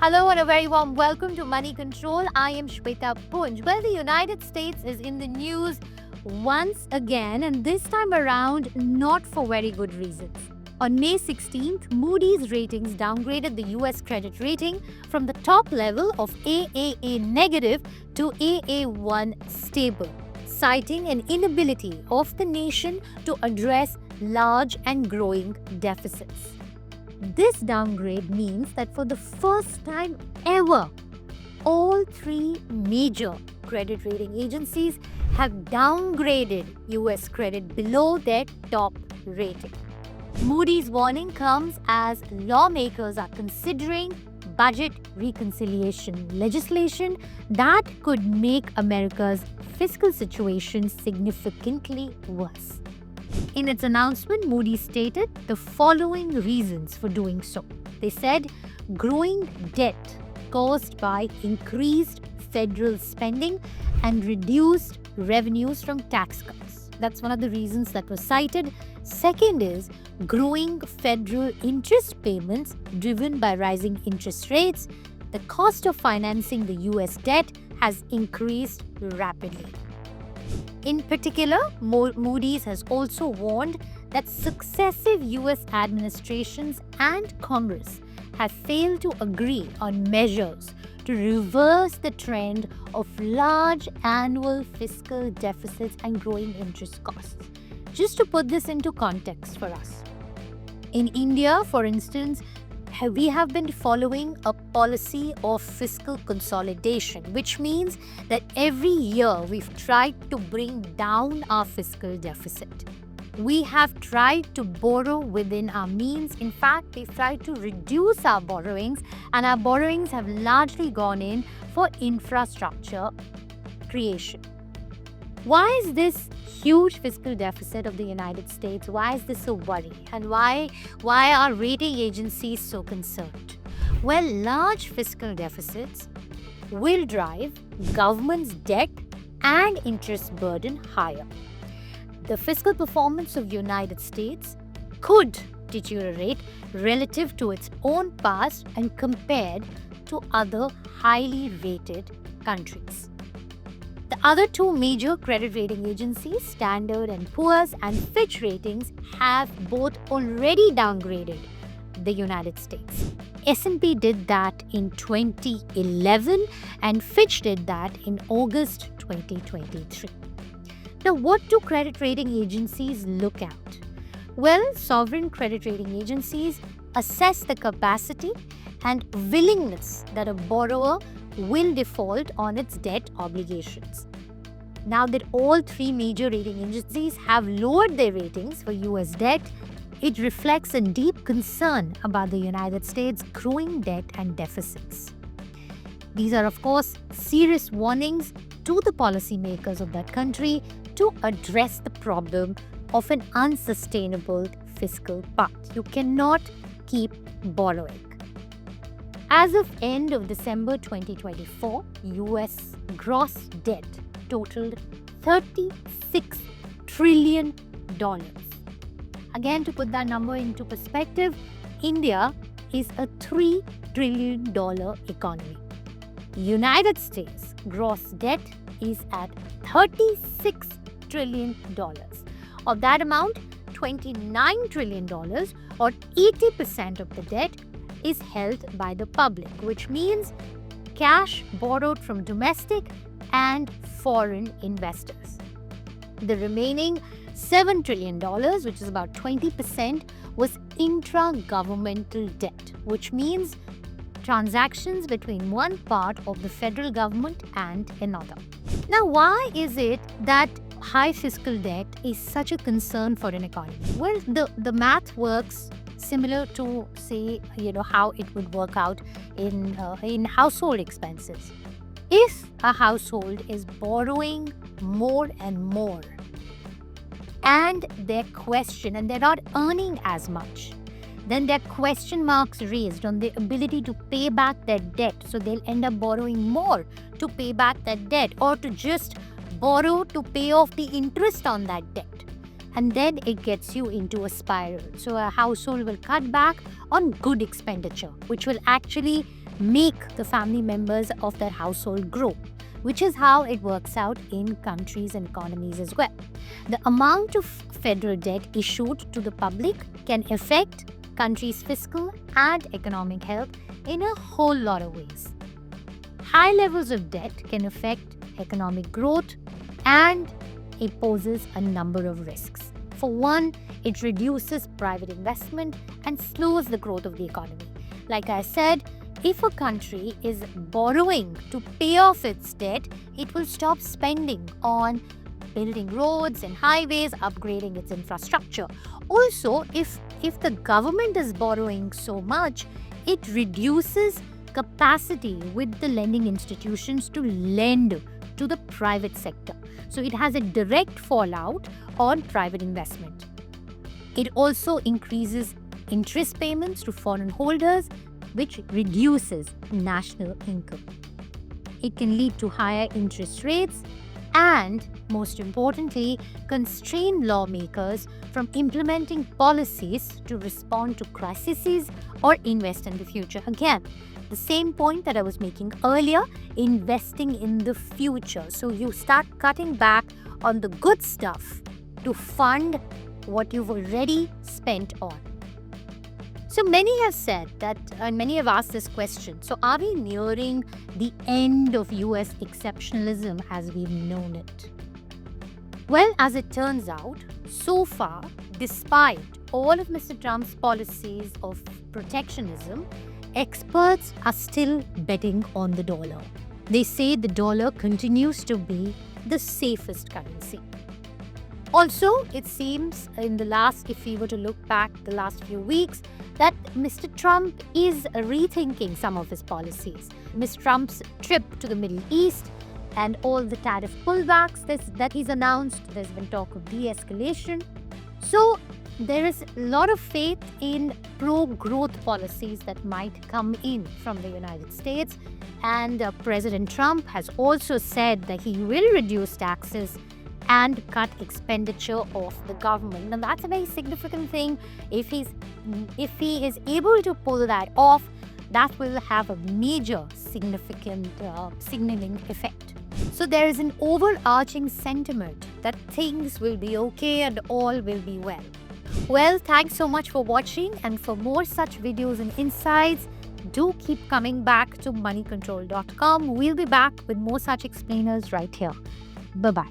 Hello and a very warm welcome to Money Control. I am Shweta Punj. Well, the United States is in the news once again, and this time around not for very good reasons. On May 16th, Moody's Ratings downgraded the US credit rating from the top level of AAA negative to AA1 stable, citing an inability of the nation to address large and growing deficits. This downgrade means that for the first time ever, all three major credit rating agencies have downgraded US credit below their top rating. Moody's warning comes as lawmakers are considering budget reconciliation legislation that could make America's fiscal situation significantly worse. In its announcement, Moody stated the following reasons for doing so. They said growing debt caused by increased federal spending and reduced revenues from tax cuts. That's one of the reasons that was cited. Second is growing federal interest payments driven by rising interest rates. The cost of financing the US debt has increased rapidly. In particular, Moody's has also warned that successive US administrations and Congress have failed to agree on measures to reverse the trend of large annual fiscal deficits and growing interest costs. Just to put this into context for us, in India, for instance, we have been following a policy of fiscal consolidation, which means that every year we've tried to bring down our fiscal deficit. We have tried to borrow within our means. In fact, we've tried to reduce our borrowings, and our borrowings have largely gone in for infrastructure creation. Why is this huge fiscal deficit of the United States? Why is this a worry? And why are rating agencies so concerned? Well, large fiscal deficits will drive government's debt and interest burden higher. The fiscal performance of the United States could deteriorate relative to its own past and compared to other highly rated countries. The other two major credit rating agencies, Standard & Poor's and Fitch Ratings, have both already downgraded the United States. S&P did that in 2011 and Fitch did that in August 2023. Now, what do credit rating agencies look at? Well, sovereign credit rating agencies assess the capacity and willingness that a borrower will default on its debt obligations. Now that all three major rating agencies have lowered their ratings for US debt, it reflects a deep concern about the United States' growing debt and deficits. These are, of course, serious warnings to the policymakers of that country to address the problem of an unsustainable fiscal path. You cannot keep borrowing. As of end of December 2024, US gross debt totaled $36 trillion. Again, to put that number into perspective, India is a $3 trillion economy. United States gross debt is at $36 trillion. Of that amount, $29 trillion or 80% of the debt is held by the public, which means cash borrowed from domestic and foreign investors. The remaining $7 trillion, which is about 20%, was intra-governmental debt, which means transactions between one part of the federal government and another. Now, why is it that high fiscal debt is such a concern for an economy? Well, the math works similar to, say, how it would work out in household expenses. If a household is borrowing more and more and they're not earning as much, then there are question marks raised on their ability to pay back their debt. So they'll end up borrowing more to pay back that debt, or to just borrow to pay off the interest on that debt. And then it gets you into a spiral. So a household will cut back on good expenditure, which will actually make the family members of their household grow, which is how it works out in countries and economies as well. The amount of federal debt issued to the public can affect countries' fiscal and economic health in a whole lot of ways. High levels of debt can affect economic growth, and it poses a number of risks. For one, it reduces private investment and slows the growth of the economy. Like I said, if a country is borrowing to pay off its debt, it will stop spending on building roads and highways, upgrading its infrastructure. Also, if the government is borrowing so much, it reduces capacity with the lending institutions to lend to the private sector. So it has a direct fallout on private investment. It also increases interest payments to foreign holders, which reduces national income. It can lead to higher interest rates and, most importantly, constrain lawmakers from implementing policies to respond to crises or invest in the future. Again, the same point that I was making earlier, investing in the future. So you start cutting back on the good stuff to fund what you've already spent on. So many have said that, and many have asked this question, so are we nearing the end of US exceptionalism as we've known it? Well, as it turns out, so far, despite all of Mr. Trump's policies of protectionism, experts are still betting on the dollar. They say the dollar continues to be the safest currency. Also, it seems if we were to look back the last few weeks, that Mr. Trump is rethinking some of his policies. Mr. Trump's trip to the Middle East and all the tariff pullbacks that he's announced, there's been talk of de-escalation. So there is a lot of faith in pro-growth policies that might come in from the United States. And President Trump has also said that he will reduce taxes and cut expenditure of the government. And that's a very significant thing. If he is able to pull that off, that will have a major significant signaling effect. So there is an overarching sentiment that things will be okay and all will be well. Well, thanks so much for watching, and for more such videos and insights, do keep coming back to moneycontrol.com. We'll be back with more such explainers right here. Bye-bye.